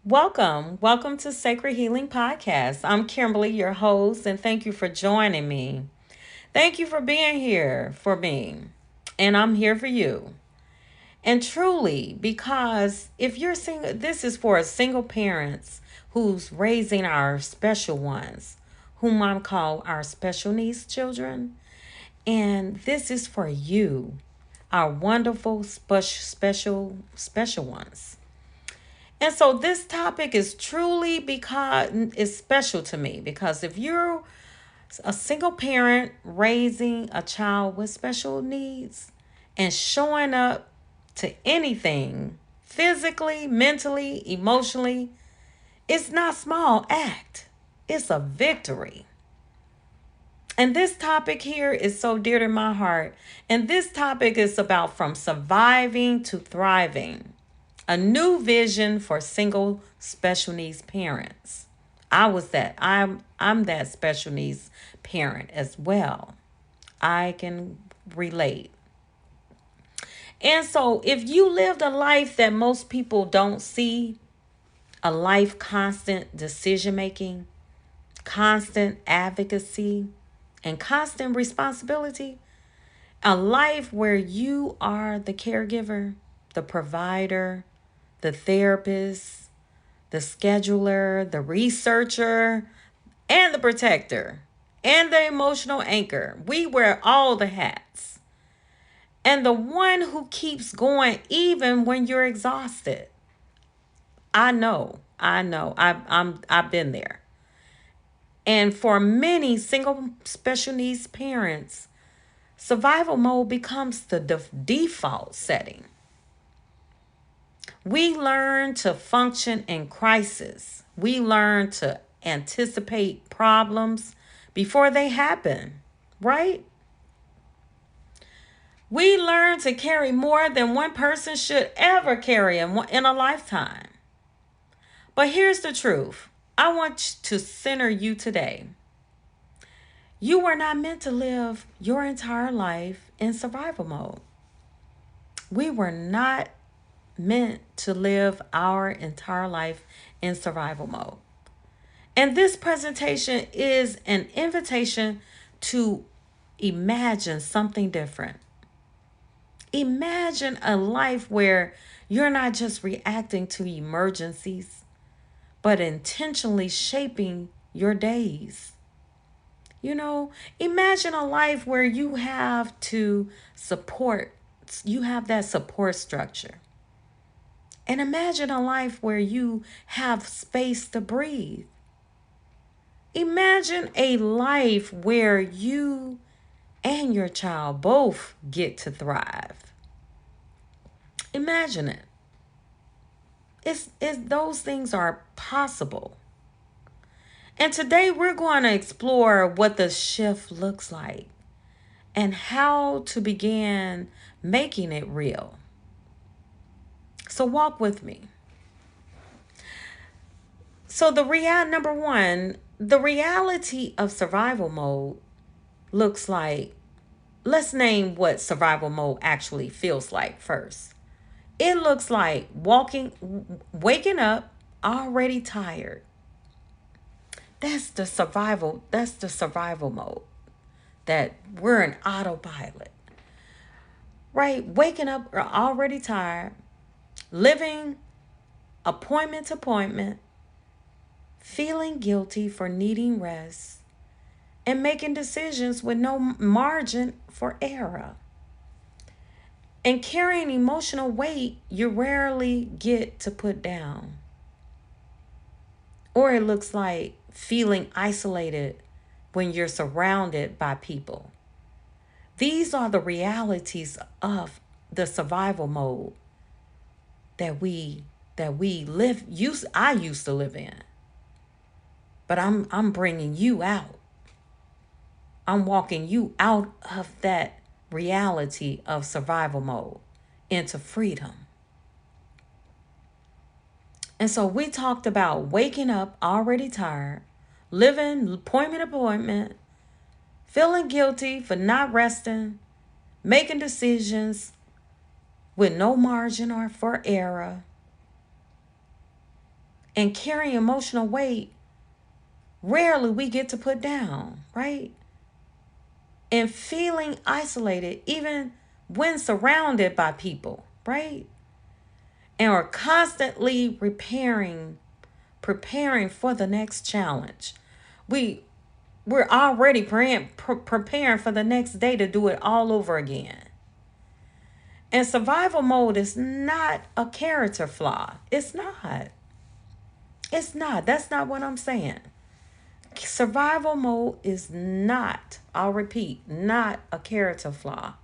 Welcome to Sacred Healing Podcast. I'm Kimberly, your host, and thank you for joining me. Thank you for being here for me, and I'm here for you. And truly, because if you're single, this is for single parents who's raising our special ones, whom I call our special needs children. And this is for you, our wonderful, special ones. And so this topic is truly because it's special to me because if you're a single parent raising a child with special needs and showing up to anything physically, mentally, emotionally, it's not a small act. It's a victory. And this topic here is so dear to my heart. And this topic is about from surviving to thriving. A new vision for single special needs parents. I'm that special needs parent as well. I can relate. And so if you lived a life that most people don't see, a life constant decision making, constant advocacy, and constant responsibility, a life where you are the caregiver, the provider, the therapist, the scheduler, the researcher, and the protector, and the emotional anchor. We wear all the hats. And the one who keeps going even when you're exhausted. I've been there. And for many single special needs parents, survival mode becomes the default setting. We learn to function in crisis. We learn to anticipate problems before they happen, right? We learn to carry more than one person should ever carry in a lifetime. But here's the truth. I want to center you today. You were not meant to live your entire life in survival mode. We were not meant to live our entire life in survival mode. And this presentation is an invitation to imagine something different. Imagine a life where you're not just reacting to emergencies, but intentionally shaping your days. Imagine a life where you have that support structure. And imagine a life where you have space to breathe. Imagine a life where you and your child both get to thrive. Imagine it. Those things are possible. And today we're going to explore what the shift looks like and how to begin making it real. So walk with me. So number one, the reality of survival mode looks like, let's name what survival mode actually feels like first. It looks like waking up already tired. That's the survival mode. That we're in autopilot. Right? Waking up already tired, living appointment to appointment, feeling guilty for needing rest, and making decisions with no margin for error. And carrying emotional weight you rarely get to put down. Or it looks like feeling isolated when you're surrounded by people. These are the realities of the survival mode that we I used to live in. But I'm bringing you out. I'm walking you out of that reality of survival mode into freedom. And so we talked about waking up already tired, living appointment to appointment, feeling guilty for not resting, making decisions with no margin or for error, and carrying emotional weight rarely we get to put down, right? And feeling isolated even when surrounded by people, right? And are constantly preparing for the next challenge. We we're already preparing for the next day to do it all over again. And survival mode is not a character flaw. It's not. It's not. That's not what I'm saying. Survival mode is not, I'll repeat, not a character flaw.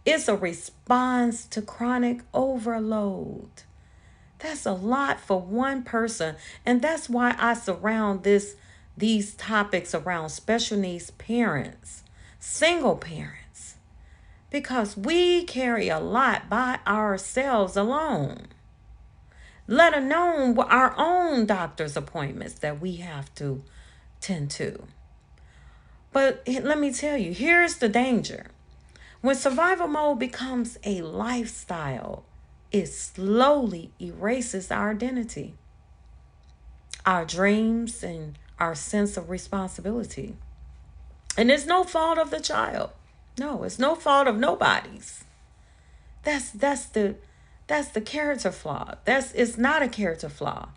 It's a response to chronic overload. That's a lot for one person. And that's why I surround these topics around special needs parents, single parents, because we carry a lot by ourselves alone. Let alone our own doctor's appointments that we have to tend to. But let me tell you, here's the danger. When survival mode becomes a lifestyle, it slowly erases our identity, our dreams, and our sense of responsibility. And it's no fault of the child. No, it's no fault of nobody's. That's the character flaw. It's not a character flaw.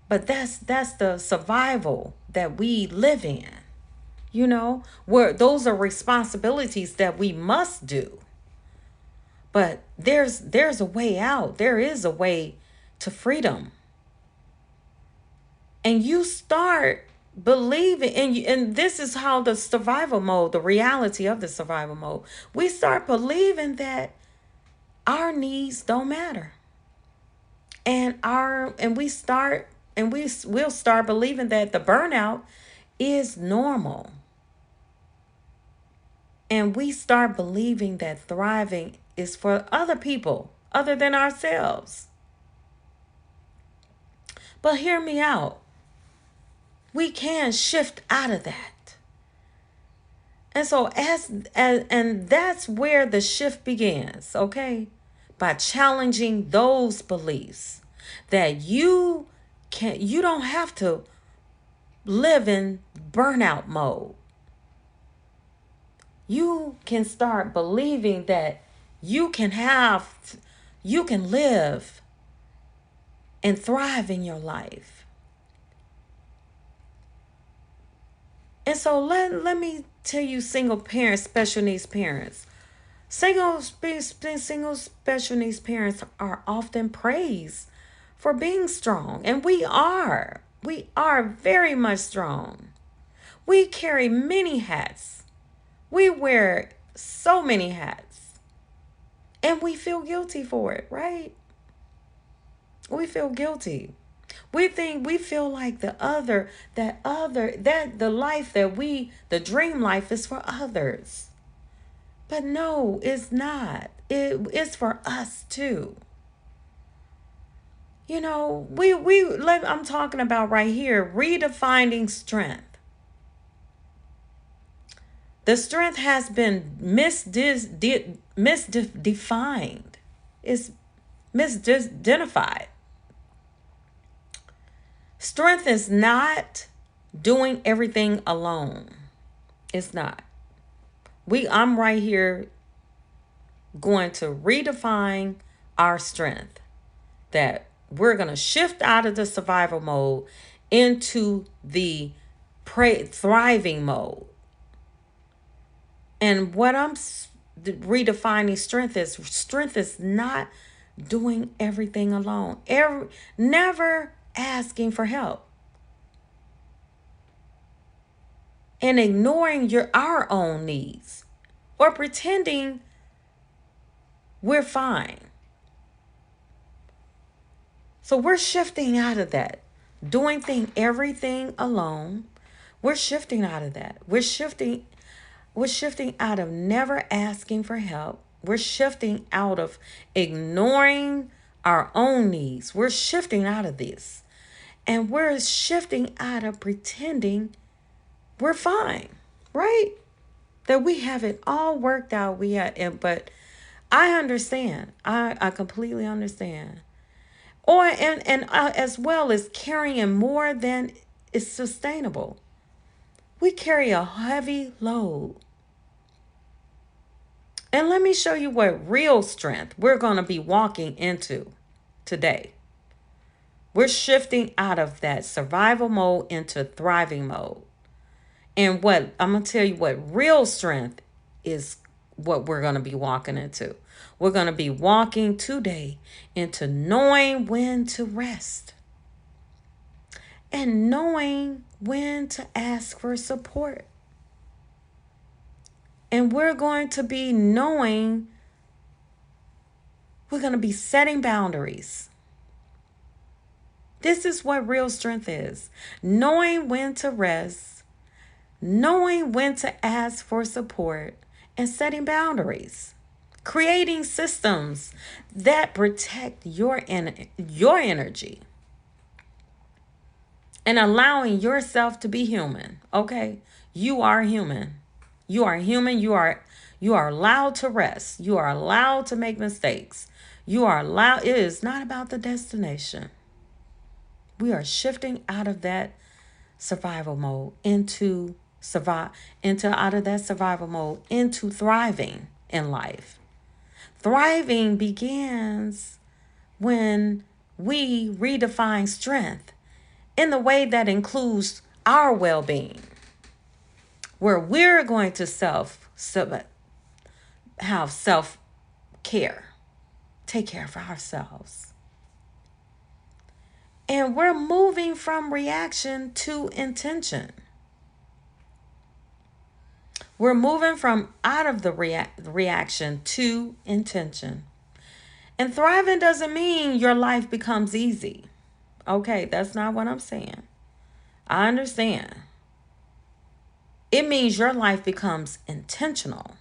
But that's the survival that we live in. Where those are responsibilities that we must do. But there's a way out. There is a way to freedom. And you start believing, and this is how the survival mode, the reality of the survival mode, we start believing that our needs don't matter. We'll start believing that the burnout is normal. And we start believing that thriving is for other people other than ourselves. But hear me out. We can shift out of that. And so and that's where the shift begins, okay? By challenging those beliefs that you don't have to live in burnout mode. You can start believing that you can live and thrive in your life. And so let me tell you, single parents, special needs parents. Single special needs parents are often praised for being strong. And we are. We are very much strong. We carry many hats. We wear so many hats. And we feel guilty for it, right? We feel guilty. We feel like the life the dream life is for others. But no, it's not. It's for us too. I'm talking about right here, redefining strength. The strength has been misdefined. It's misidentified. Strength is not doing everything alone. It's not. I'm right here going to redefine our strength. That we're going to shift out of the survival mode into the thriving mode. And what I'm redefining strength is not doing everything alone. Never asking for help. And ignoring our own needs or pretending we're fine. So we're shifting out of that. Doing everything alone. We're shifting out of that. We're shifting out of never asking for help. We're shifting out of ignoring our own needs. We're shifting out of this. And we're shifting out of pretending we're fine, right? That we have it all worked out. But I understand. I completely understand. or and as well as carrying more than is sustainable. We carry a heavy load. And let me show you what real strength we're going to be walking into today. We're shifting out of that survival mode into thriving mode. And what I'm going to tell you what real strength is, what we're going to be walking into. We're going to be walking today into knowing when to rest and knowing when to ask for support. And we're going to be knowing, we're going to be setting boundaries. This is what real strength is. Knowing when to rest, knowing when to ask for support, and setting boundaries. Creating systems that protect your energy. And allowing yourself to be human. Okay? You are human. You are human. You are allowed to rest. You are allowed to make mistakes. You are allowed. It is not about the destination. We are shifting out of that survival mode into out of that survival mode into thriving in life. Thriving begins when we redefine strength in the way that includes our well-being, where we're going to have self-care, take care of ourselves. And we're moving from reaction to intention. We're moving from out of the reaction to intention. And thriving doesn't mean your life becomes easy. Okay, that's not what I'm saying. I understand. It means your life becomes intentional.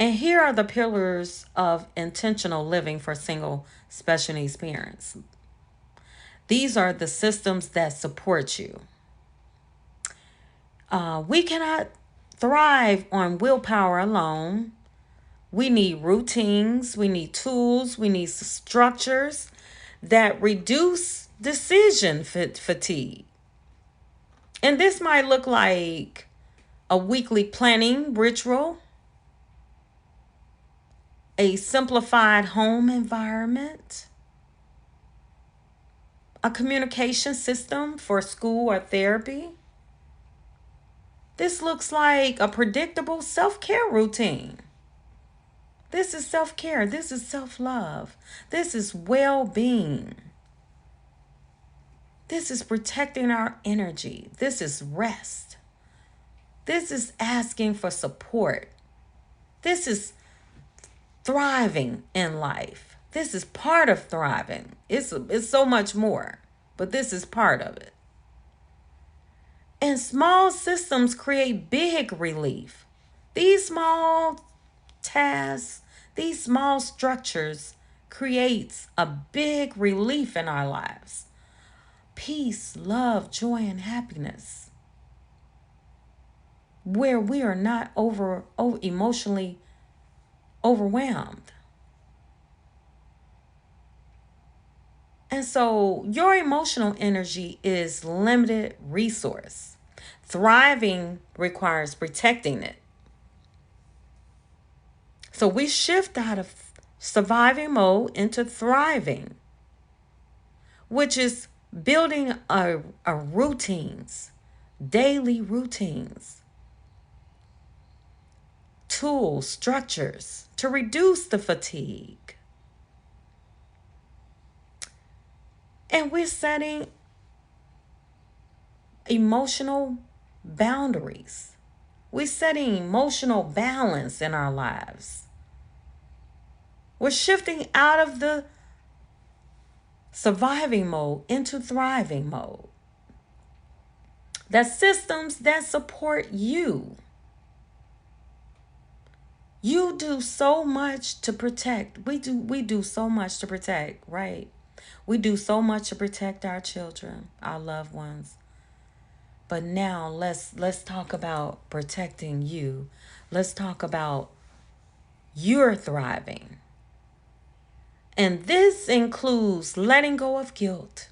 And here are the pillars of intentional living for single special needs parents. These are the systems that support you. We cannot thrive on willpower alone. We need routines, we need tools, we need structures that reduce decision fatigue. And this might look like a weekly planning ritual, a simplified home environment, a communication system for school or therapy. This looks like a predictable self-care routine. This is self-care. This is self-love. This is well-being. This is protecting our energy. This is rest. This is asking for support. This is thriving in life. This is part of thriving. It's so much more, but this is part of it. And small systems create big relief. These small tasks, these small structures creates a big relief in our lives. Peace, love, joy, and happiness. Where we are not emotionally overwhelmed. And so your emotional energy is limited resource. Thriving requires protecting it. So we shift out of surviving mode into thriving, which is building a routines, daily routines, tools, structures to reduce the fatigue. And we're setting emotional boundaries. We're setting emotional balance in our lives. We're shifting out of the surviving mode into thriving mode. That's systems that support you. You do so much to protect. We do so much to protect, right? We do so much to protect our children, our loved ones. But now let's talk about protecting you. Let's talk about you're thriving. And this includes letting go of guilt.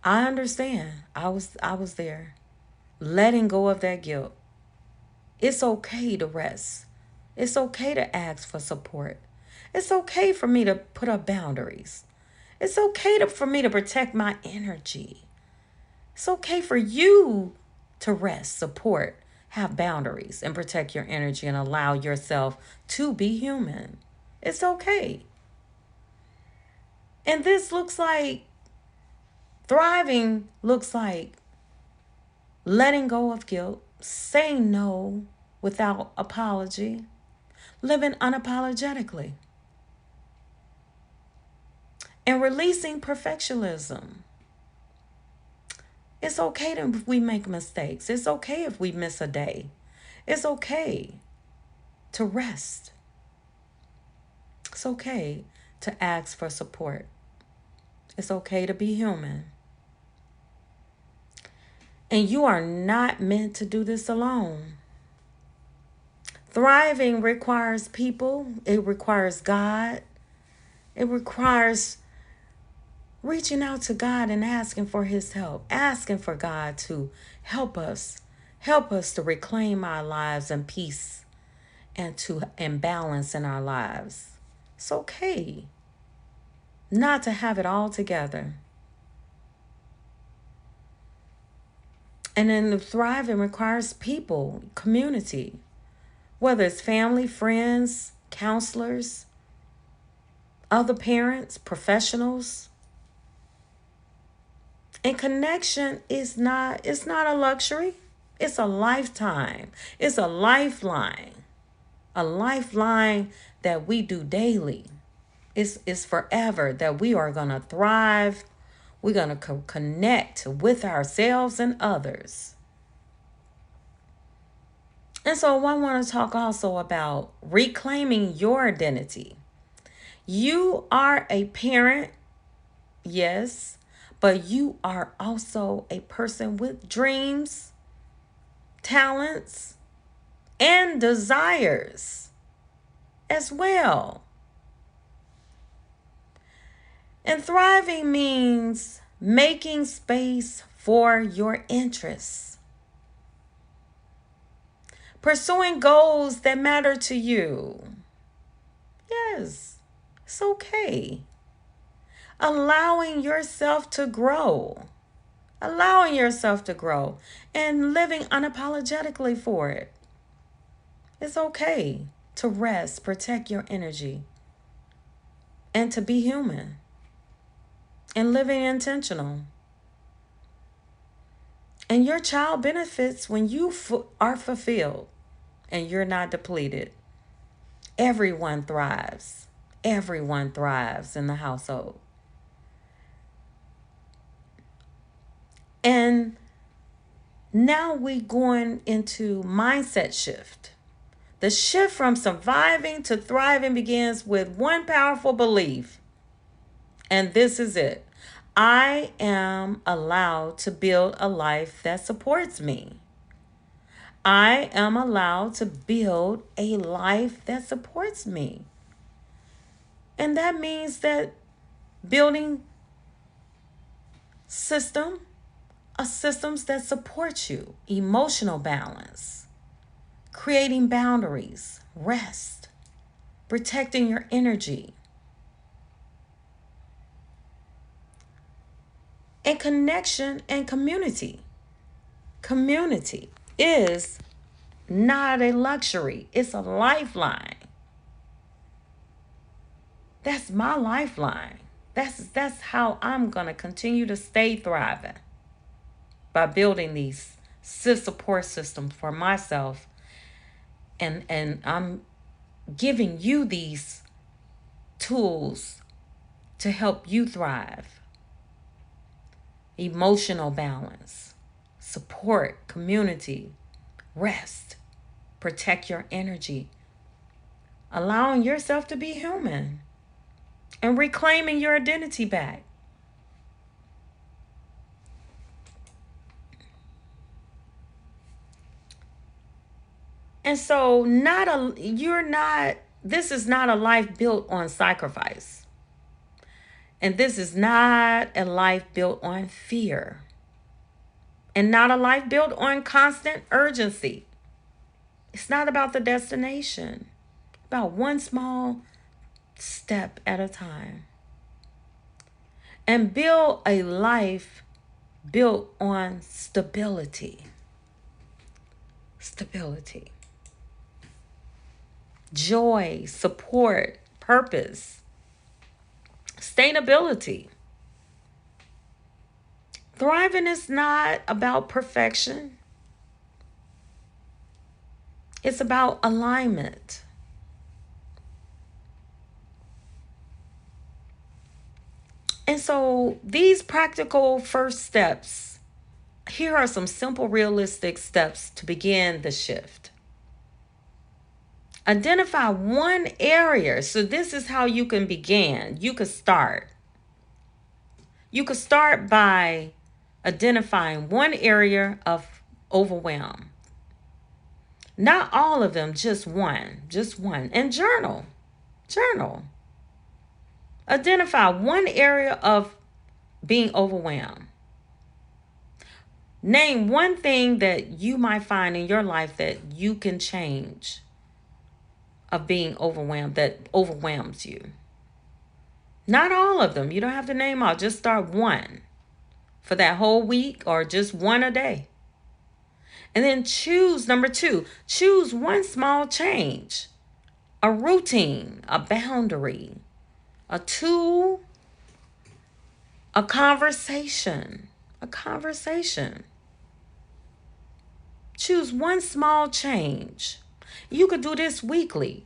I understand. I was there. Letting go of that guilt. It's okay to rest. It's okay to ask for support. It's okay for me to put up boundaries. It's okay for me to protect my energy. It's okay for you to rest, support, have boundaries, and protect your energy and allow yourself to be human. It's okay. And this looks like thriving, looks like letting go of guilt, saying no without apology, living unapologetically, and releasing perfectionism. It's okay if we make mistakes. It's okay if we miss a day. It's okay to rest. It's okay to ask for support. It's okay to be human. And you are not meant to do this alone. Thriving requires people, it requires God, it requires reaching out to God and asking for His help, asking for God to help us to reclaim our lives and peace and balance in our lives. It's okay not to have it all together. And then the thriving requires people, community, whether it's family, friends, counselors, other parents, professionals. And connection it's not a luxury. It's a lifetime. It's a lifeline. A lifeline that we do daily. It's forever that we are going to thrive. We're going to connect with ourselves and others. And so I want to talk also about reclaiming your identity. You are a parent, yes, but you are also a person with dreams, talents, and desires as well. And thriving means making space for your interests, pursuing goals that matter to you. Yes, it's okay. Allowing yourself to grow, and living unapologetically for it. It's okay to rest, protect your energy, and to be human and living intentional. And your child benefits when you are fulfilled and you're not depleted. Everyone thrives. Everyone thrives in the household. And now we going into mindset shift. The shift from surviving to thriving begins with one powerful belief. And this is it. I am allowed to build a life that supports me. I am allowed to build a life that supports me. And that means that building systems that support you, emotional balance, creating boundaries, rest, protecting your energy, and connection and community. Community is not a luxury, it's a lifeline. That's my lifeline. That's how I'm going to continue to stay thriving, by building these support systems for myself, and I'm giving you these tools to help you thrive. Emotional balance, support, community, rest, protect your energy, allowing yourself to be human, and reclaiming your identity back. And so you're not this is not a life built on sacrifice. And this is not a life built on fear. And not a life built on constant urgency. It's not about the destination, about one small step at a time. And build a life built on stability. Stability. Joy, support, purpose, sustainability. Thriving is not about perfection. It's about alignment. And so these practical first steps, here are some simple, realistic steps to begin the shift. Identify one area. So this is how you can begin. You could start. You could start by identifying one area of overwhelm. Not all of them, just one. Just one. And journal. Journal. Identify one area of being overwhelmed. Name one thing that you might find in your life that you can change of being overwhelmed, that overwhelms you. Not all of them. You don't have to name all. Just start one for that whole week or just one a day. And then choose, number 2, choose one small change, a routine, a boundary, a tool, a conversation, a conversation. Choose one small change. You could do this weekly.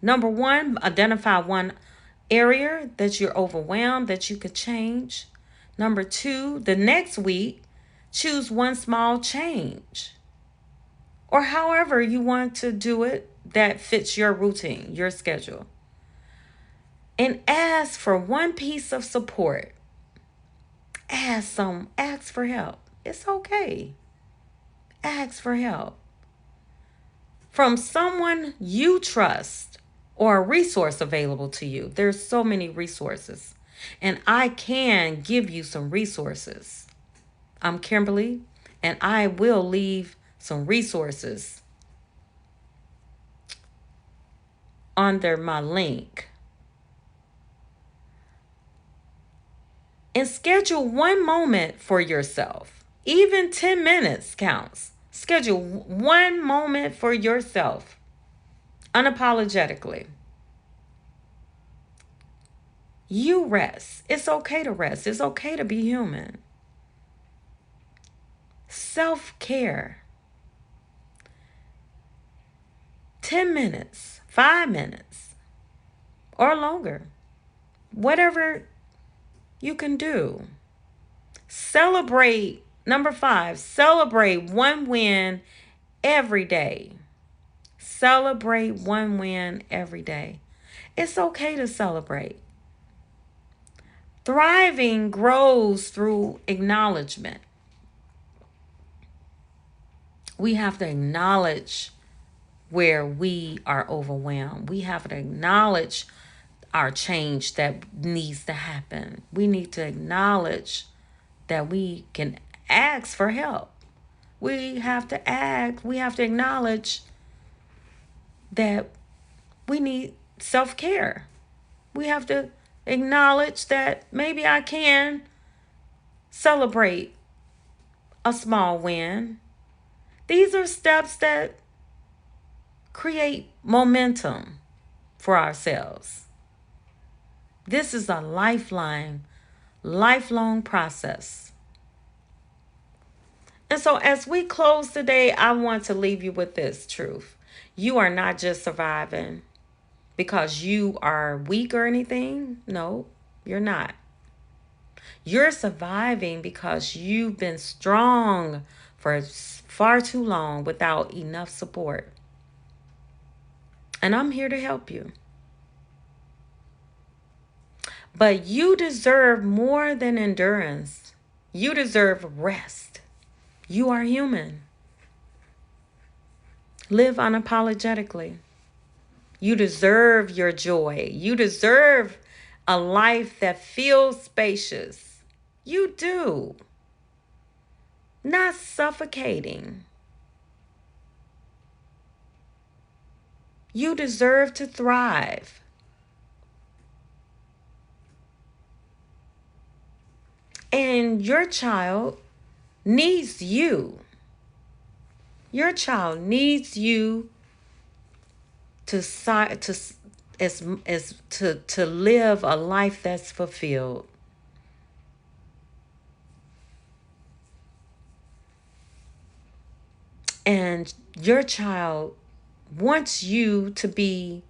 Number 1, identify one area that you're overwhelmed that you could change. Number 2, the next week, choose one small change. Or however you want to do it that fits your routine, your schedule. And ask for one piece of support. Ask for help. It's okay. Ask for help. From someone you trust or a resource available to you. There's so many resources. And I can give you some resources. I'm Kimberly, and I will leave some resources under my link. And schedule one moment for yourself. Even 10 minutes counts. Schedule one moment for yourself. Unapologetically. You rest. It's okay to rest. It's okay to be human. Self-care. 10 minutes, 5 minutes, or longer. Whatever you can do. Celebrate, number 5, celebrate one win every day. Celebrate one win every day. It's okay to celebrate. Thriving grows through acknowledgement. We have to acknowledge where we are overwhelmed. We have to acknowledge our change that needs to happen. We need to acknowledge that we can ask for help. We have to acknowledge that we need self-care. We have to acknowledge that maybe I can celebrate a small win. These are steps that create momentum for ourselves. This is a lifelong process. And so as we close today, I want to leave you with this truth. You are not just surviving because you are weak or anything. No, you're not. You're surviving because you've been strong for far too long without enough support. And I'm here to help you. But you deserve more than endurance. You deserve rest. You are human. Live unapologetically. You deserve your joy. You deserve a life that feels spacious. You do. Not suffocating. You deserve to thrive. And your child needs you. Your child needs you to to live a life that's fulfilled. And your child wants you to be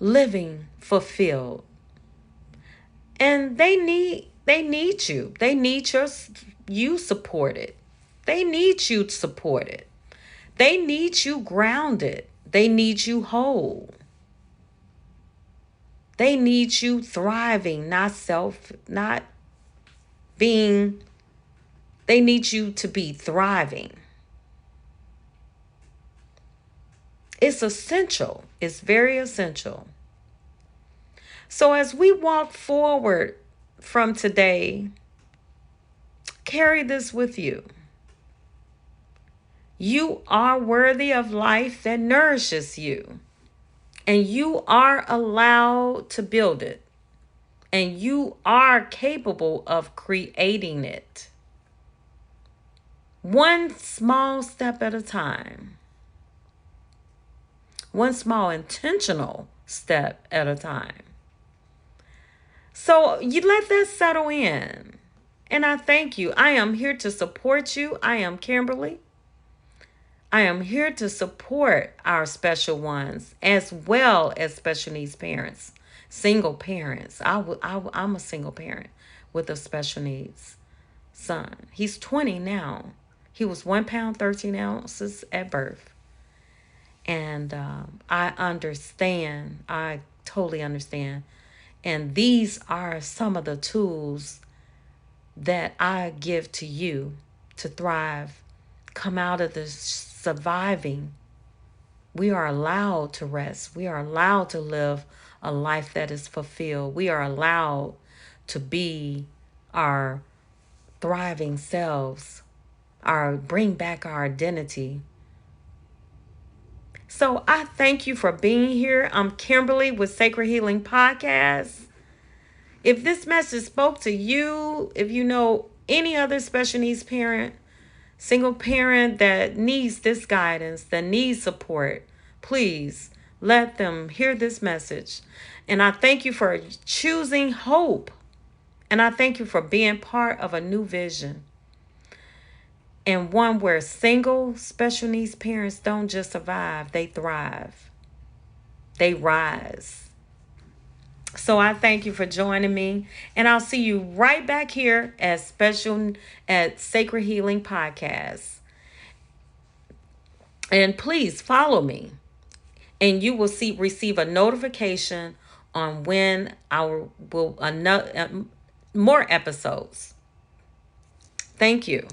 living fulfilled. And they need you. They need you supported. They need you supported. They need you grounded. They need you whole. They need you thriving, not being, they need you to be thriving. It's essential. It's very essential. So as we walk forward from today, carry this with you. You are worthy of life that nourishes you, and you are allowed to build it, and you are capable of creating it. One small step at a time. One small intentional step at a time. So you let that settle in. And I thank you. I am here to support you. I am Kimberly. I am here to support our special ones as well as special needs parents, single parents. I'm a single parent with a special needs son. He's 20 now. He was 1 pound, 13 ounces at birth. And I understand. I totally understand. And these are some of the tools that I give to you to thrive, come out of the surviving. We are allowed to rest. We are allowed to live a life that is fulfilled. We are allowed to be our thriving selves, bring back our identity. So I thank you for being here. I'm Kimberly with Sacred Healing Podcast. If this message spoke to you, if you know any other special needs parent, single parent that needs this guidance, that needs support, please let them hear this message. And I thank you for choosing hope. And I thank you for being part of a new vision. And one where single special needs parents don't just survive, they thrive. They rise. So I thank you for joining me, and I'll see you right back here at Sacred Healing Podcast. And please follow me, and you will receive a notification on when more episodes. Thank you.